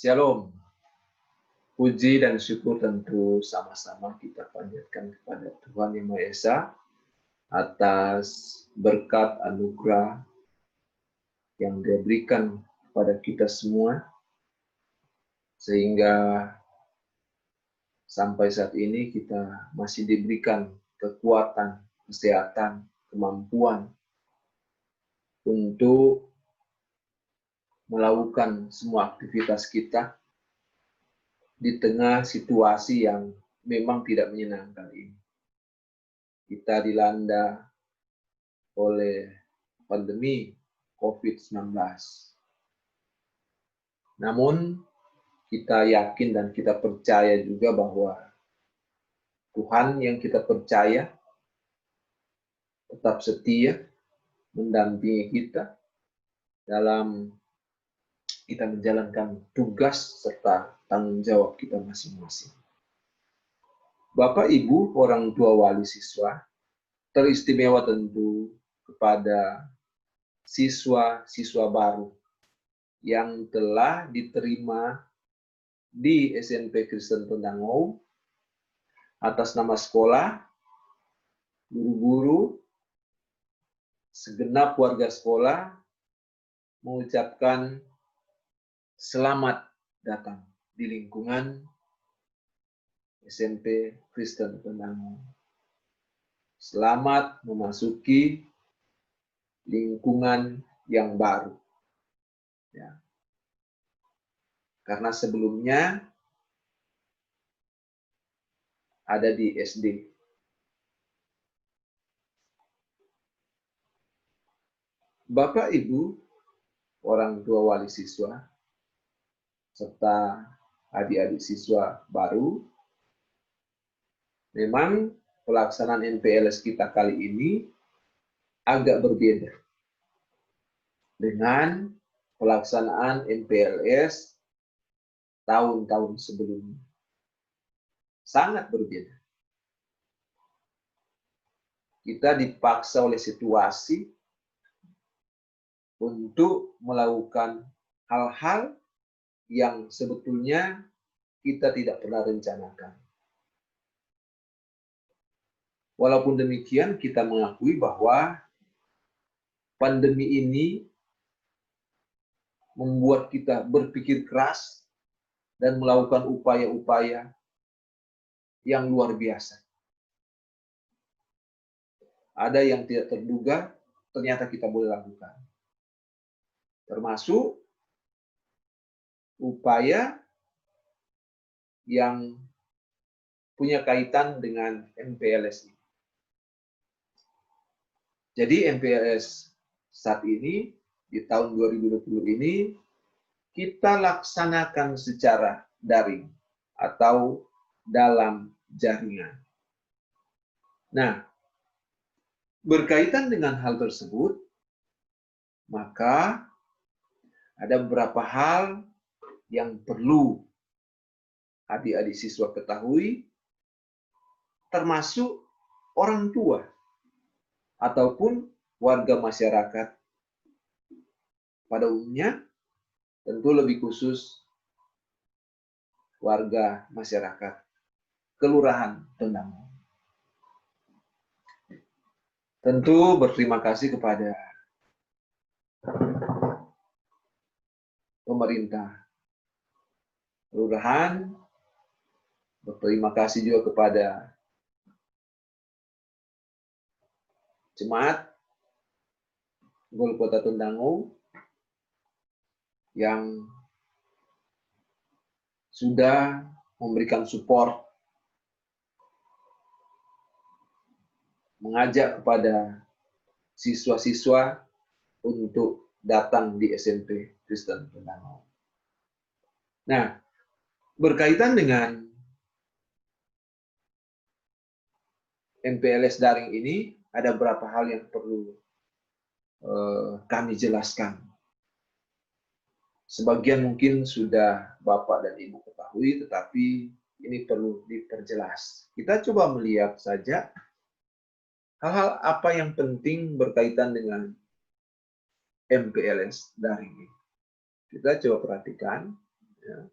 Shalom. Puji dan syukur tentu sama-sama kita panjatkan kepada Tuhan Yang Maha Esa atas berkat anugerah yang Dia berikan kepada kita semua, sehingga sampai saat ini kita masih diberikan kekuatan, kesehatan, kemampuan untuk melakukan semua aktivitas kita di tengah situasi yang memang tidak menyenangkan ini. Kita dilanda oleh pandemi COVID-19. Namun, kita yakin dan kita percaya juga bahwa Tuhan yang kita percaya tetap setia mendampingi kita dalam kita menjalankan tugas serta tanggung jawab kita masing-masing. Bapak, Ibu, orang tua wali siswa, teristimewa tentu kepada siswa-siswa baru yang telah diterima di SMP Kristen Tondangou atas nama sekolah, guru-guru, segenap warga sekolah mengucapkan selamat datang di lingkungan SMP Kristen Tondangou. Selamat memasuki lingkungan yang baru. Ya. Karena sebelumnya ada di SD. Bapak, Ibu, orang tua wali siswa, serta adik-adik siswa baru, memang pelaksanaan NPLS kita kali ini agak berbeda dengan pelaksanaan NPLS tahun-tahun sebelumnya. Sangat berbeda. Kita dipaksa oleh situasi untuk melakukan hal-hal yang sebetulnya kita tidak pernah rencanakan. Walaupun demikian, kita mengakui bahwa pandemi ini membuat kita berpikir keras dan melakukan upaya-upaya yang luar biasa. Ada yang tidak terduga, ternyata kita boleh lakukan. Termasuk upaya yang punya kaitan dengan MPLS ini. Jadi MPLS saat ini, di tahun 2020 ini, kita laksanakan secara daring atau dalam jaringan. Nah, berkaitan dengan hal tersebut, maka ada beberapa hal yang perlu adik-adik siswa ketahui, termasuk orang tua ataupun warga masyarakat pada umumnya, tentu lebih khusus warga masyarakat Kelurahan Tondangou. Tentu berterima kasih kepada pemerintah kelurahan, berterima kasih juga kepada jemaat Gol Kota Tondangou yang sudah memberikan support, mengajak kepada siswa-siswa untuk datang di SMP Kristen Tondangou. Nah, berkaitan dengan MPLS daring ini, ada beberapa hal yang perlu kami jelaskan. Sebagian mungkin sudah Bapak dan Ibu ketahui, tetapi ini perlu diperjelas. Kita coba melihat saja hal-hal apa yang penting berkaitan dengan MPLS daring ini. Kita coba perhatikan Ya.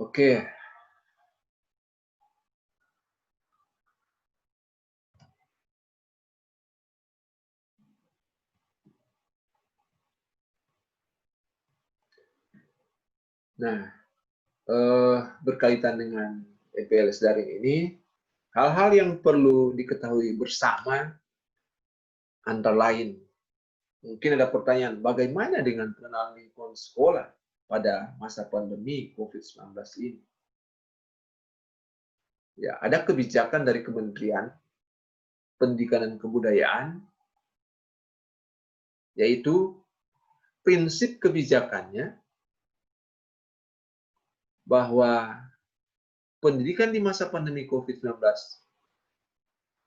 Oke. Nah, berkaitan dengan MPLS daring ini, hal-hal yang perlu diketahui bersama antara lain, mungkin ada pertanyaan, bagaimana dengan pengenalan lingkungan sekolah pada masa pandemi COVID-19 ini? Ya, ada kebijakan dari Kementerian Pendidikan dan Kebudayaan, yaitu prinsip kebijakannya bahwa pendidikan di masa pandemi COVID-19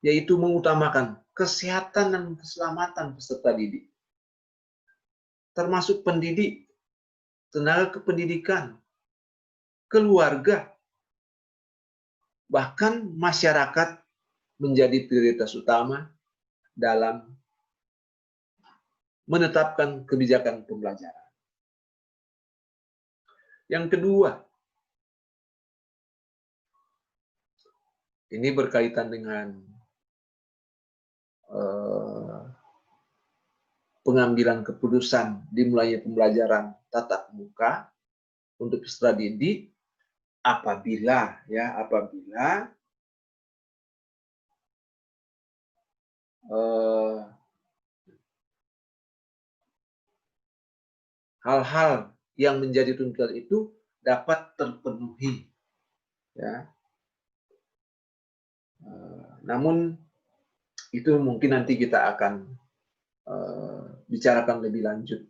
yaitu mengutamakan kesehatan dan keselamatan peserta didik, termasuk pendidik, tenaga kependidikan, keluarga, bahkan masyarakat menjadi prioritas utama dalam menetapkan kebijakan pembelajaran. Yang kedua, ini berkaitan dengan pengambilan keputusan dimulainya pembelajaran tatap muka untuk peserta didik apabila hal-hal yang menjadi tuntutan itu dapat terpenuhi, ya. Namun itu mungkin nanti kita akan bicarakan lebih lanjut.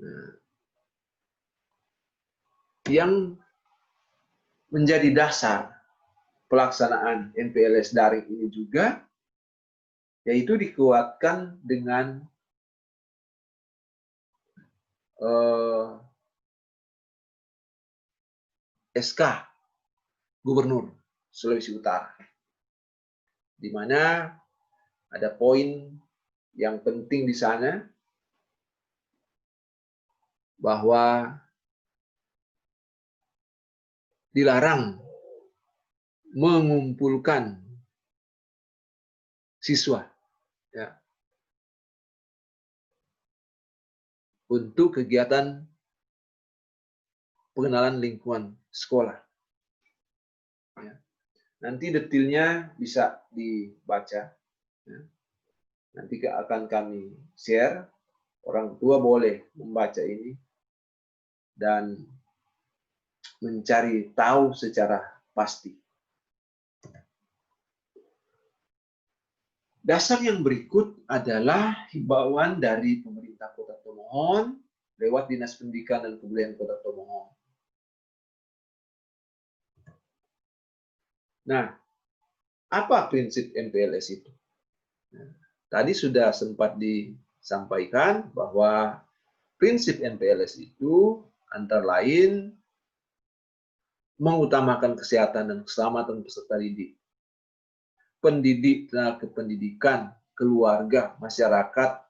Nah, yang menjadi dasar pelaksanaan MPLS daring ini juga yaitu dikuatkan dengan SK Gubernur Sulawesi Utara, di mana ada poin yang penting di sana bahwa dilarang mengumpulkan siswa, ya, untuk kegiatan pengenalan lingkungan sekolah. Ya. Nanti detailnya bisa dibaca. Ya. Nanti akan kami share. Orang tua boleh membaca ini dan mencari tahu secara pasti. Dasar yang berikut adalah himbauan dari pemerintah Kota Tomohon lewat Dinas Pendidikan dan Kebudayaan Kota Tomohon. Nah, apa prinsip MPLS itu? Tadi sudah sempat disampaikan bahwa prinsip MPLS itu antara lain mengutamakan kesehatan dan keselamatan peserta didik, pendidik, tenaga kependidikan, keluarga, masyarakat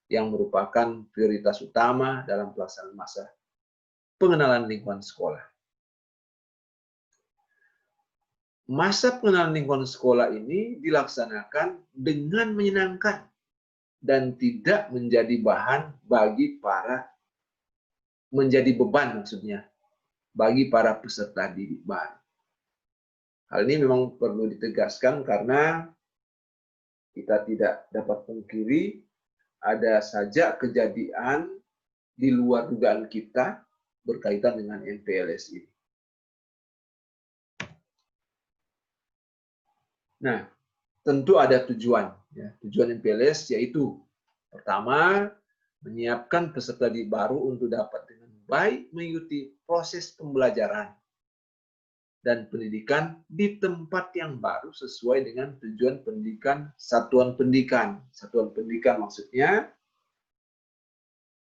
yang merupakan prioritas utama dalam pelaksanaan masa pengenalan lingkungan sekolah. Masa pengenalan lingkungan sekolah ini dilaksanakan dengan menyenangkan dan tidak menjadi beban maksudnya bagi para peserta didik baru. Hal ini memang perlu ditegaskan karena kita tidak dapat pungkiri ada saja kejadian di luar dugaan kita berkaitan dengan MPLS ini. Nah, tentu ada tujuan. Ya. Tujuan MPLS yaitu pertama, menyiapkan peserta didik baru untuk dapat dengan baik mengikuti proses pembelajaran dan pendidikan di tempat yang baru sesuai dengan tujuan pendidikan satuan pendidikan. Satuan pendidikan maksudnya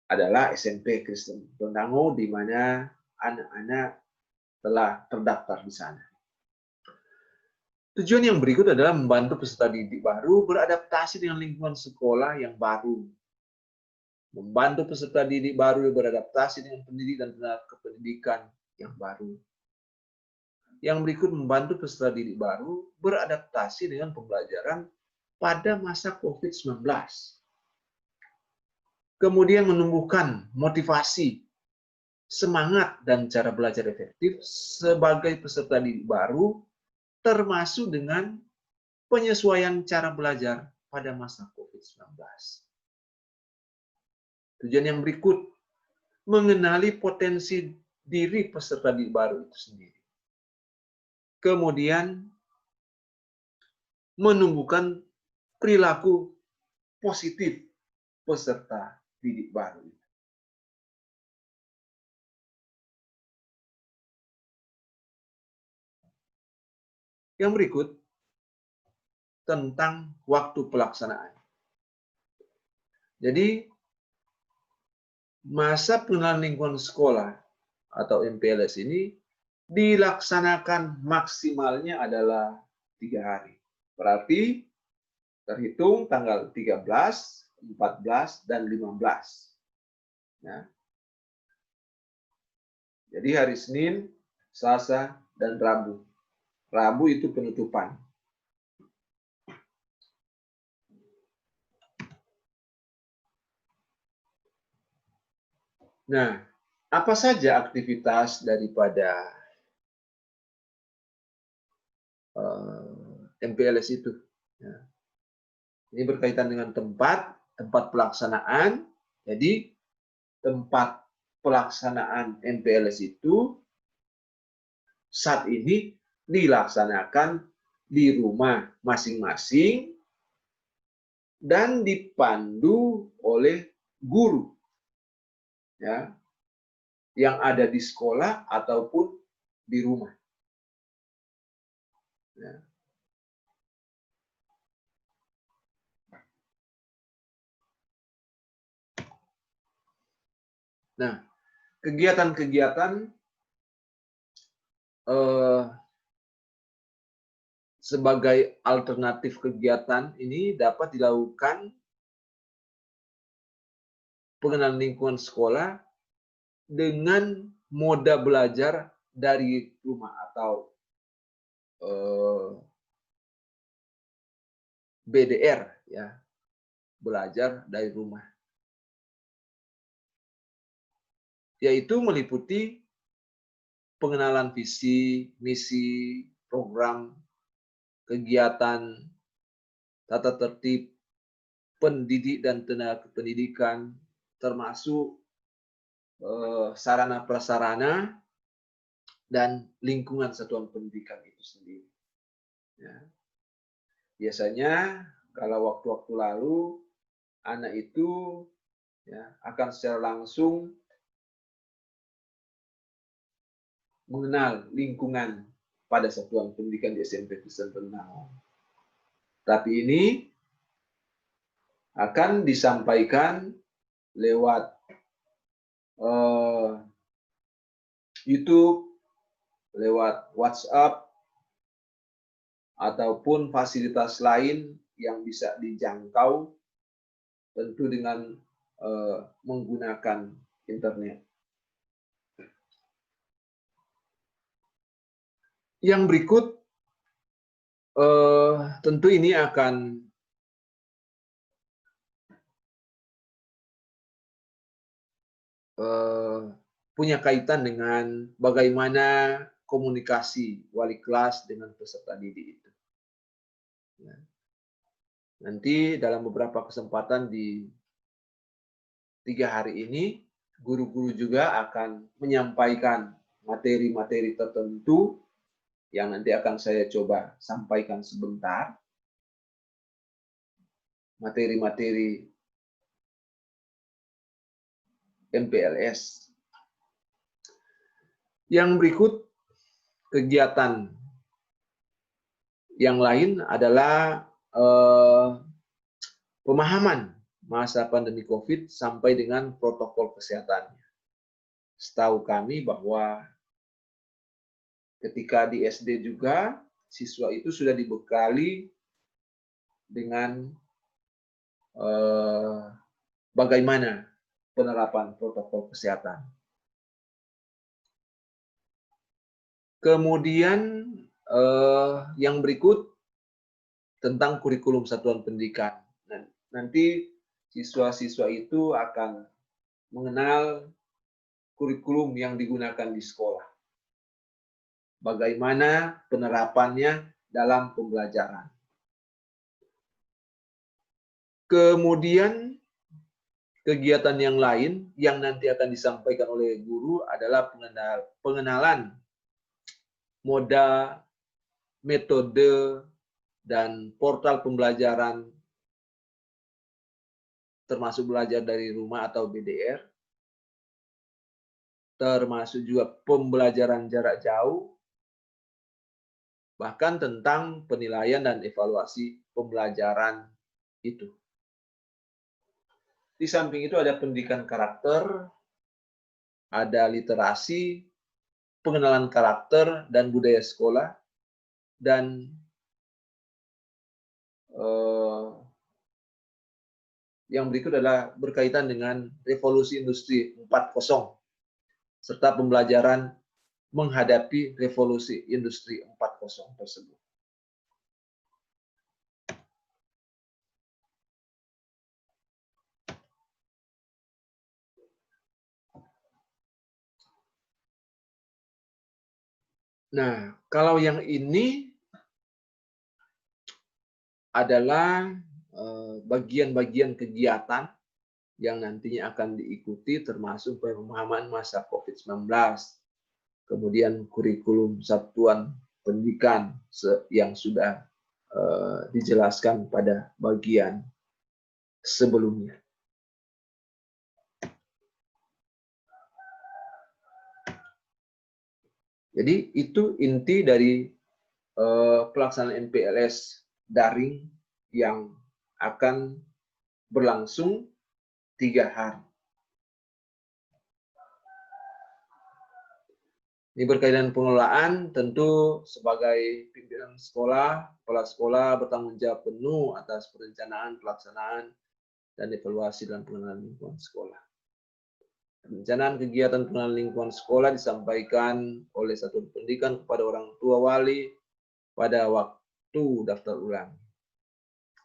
adalah SMP Kristen Tondango, di mana anak-anak telah terdaftar di sana. Tujuan yang berikut adalah membantu peserta didik baru beradaptasi dengan lingkungan sekolah yang baru. Membantu peserta didik baru beradaptasi dengan pendidik dan tenaga kependidikan yang baru. Yang berikut membantu peserta didik baru beradaptasi dengan pembelajaran pada masa COVID-19. Kemudian menumbuhkan motivasi, semangat, dan cara belajar efektif sebagai peserta didik baru, termasuk dengan penyesuaian cara belajar pada masa COVID-19. Tujuan yang berikut, mengenali potensi diri peserta didik baru itu sendiri. Kemudian, menumbuhkan perilaku positif peserta didik baru. Yang berikut, tentang waktu pelaksanaan. Jadi, masa pengenalan lingkungan sekolah atau MPLS ini dilaksanakan maksimalnya adalah 3 hari. Berarti terhitung tanggal 13, 14, dan 15. Ya. Jadi hari Senin, Selasa, dan Rabu. Rabu itu penutupan. Nah, apa saja aktivitas daripada MPLS itu? Ya. Ini berkaitan dengan tempat pelaksanaan. Jadi, tempat pelaksanaan MPLS itu saat ini dilaksanakan di rumah masing-masing dan dipandu oleh guru, ya, yang ada di sekolah ataupun di rumah. Ya. Nah, kegiatan-kegiatan sebagai alternatif kegiatan ini dapat dilakukan pengenalan lingkungan sekolah dengan moda belajar dari rumah atau BDR, ya, belajar dari rumah, yaitu meliputi pengenalan visi, misi, program, kegiatan, tata tertib, pendidik dan tenaga kependidikan, termasuk sarana prasarana dan lingkungan satuan pendidikan itu sendiri. Ya. Biasanya kalau waktu-waktu lalu anak itu, ya, akan secara langsung mengenal lingkungan pada satuan pendidikan di SMP Kristen Tondango. Tapi ini akan disampaikan lewat YouTube, lewat WhatsApp, ataupun fasilitas lain yang bisa dijangkau tentu dengan menggunakan internet. Yang berikut tentu ini akan punya kaitan dengan bagaimana komunikasi wali kelas dengan peserta didik itu. Ya. Nanti dalam beberapa kesempatan di 3 hari ini, guru-guru juga akan menyampaikan materi-materi tertentu yang nanti akan saya coba sampaikan sebentar. Materi-materi MPLS. Yang berikut, kegiatan yang lain adalah pemahaman masa pandemi COVID sampai dengan protokol kesehatannya. Setahu kami bahwa ketika di SD juga, siswa itu sudah dibekali dengan bagaimana penerapan protokol kesehatan. Kemudian yang berikut tentang kurikulum satuan pendidikan. Nanti siswa-siswa itu akan mengenal kurikulum yang digunakan di sekolah. Bagaimana penerapannya dalam pembelajaran. Kemudian kegiatan yang lain yang nanti akan disampaikan oleh guru adalah pengenalan moda, metode, dan portal pembelajaran termasuk belajar dari rumah atau BDR, termasuk juga pembelajaran jarak jauh, bahkan tentang penilaian dan evaluasi pembelajaran itu. Di samping itu ada pendidikan karakter, ada literasi, pengenalan karakter dan budaya sekolah, dan yang berikut adalah berkaitan dengan revolusi industri 4.0 serta pembelajaran menghadapi revolusi industri 4.0 tersebut. Nah, kalau yang ini adalah bagian-bagian kegiatan yang nantinya akan diikuti termasuk pemahaman masa COVID-19, kemudian kurikulum satuan pendidikan yang sudah dijelaskan pada bagian sebelumnya. Jadi itu inti dari pelaksanaan MPLS daring yang akan berlangsung 3 hari. Ini berkaitan pengelolaan, tentu sebagai pimpinan sekolah, kepala sekolah bertanggung jawab penuh atas perencanaan, pelaksanaan, dan evaluasi dan pengenalan lingkungan sekolah. Perencanaan kegiatan pengenalan lingkungan sekolah disampaikan oleh satuan pendidikan kepada orang tua wali pada waktu daftar ulang.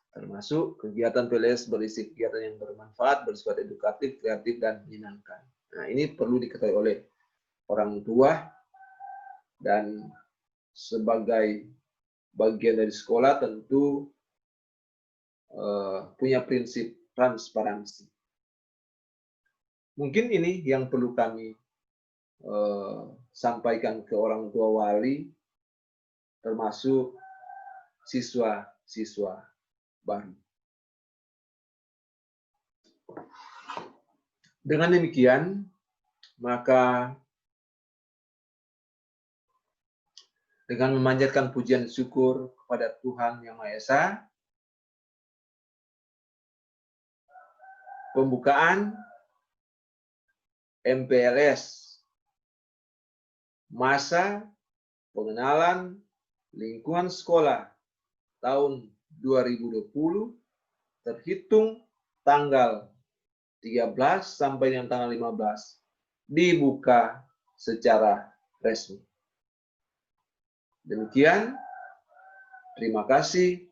Termasuk kegiatan PLS berisi kegiatan yang bermanfaat, bersifat edukatif, kreatif, dan menyenangkan. Nah, ini perlu diketahui oleh orang tua dan sebagai bagian dari sekolah tentu punya prinsip transparansi. Mungkin ini yang perlu kami sampaikan ke orang tua wali, termasuk siswa-siswa baru. Dengan demikian, maka dengan memanjatkan pujian syukur kepada Tuhan Yang Maha Esa, pembukaan MPLS masa pengenalan lingkungan sekolah tahun 2020 terhitung tanggal 13 sampai dengan tanggal 15 dibuka secara resmi. Demikian, terima kasih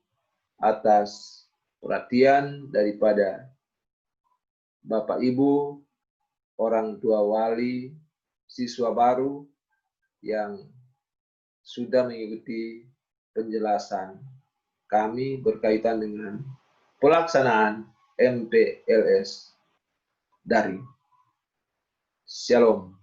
atas perhatian daripada Bapak Ibu, orang tua wali, siswa baru yang sudah mengikuti penjelasan kami berkaitan dengan pelaksanaan MPLS daring. Shalom.